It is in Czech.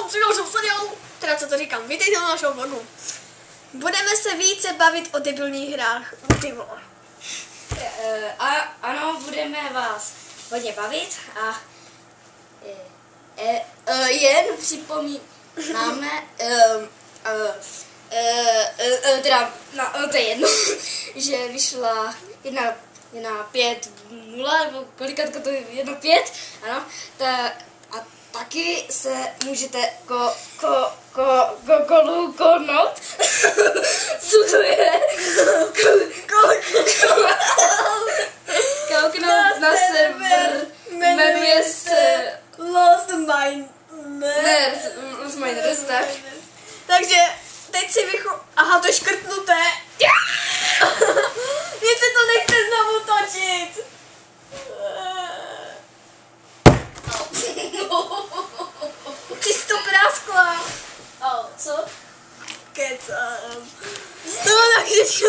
při našem seriálu, teda co to říkám, vítejte na našeho vlogu. Budeme se více bavit o debilních hrách. Ty vole. Ano, budeme vás hodně bavit a jen připomínáme, teda, to je jedno, že vyšla 1.5.0, nebo kolikátko to je, 1.5, ano, a taky se můžete kouknout, co to je? Kouknout na server, jmenuje se Lost Miners, tak. Takže teď si aha, to je škrtnuté. Mě se to nechce znovu točit. Ty jsi to práskla. Co? Kecám. No, takže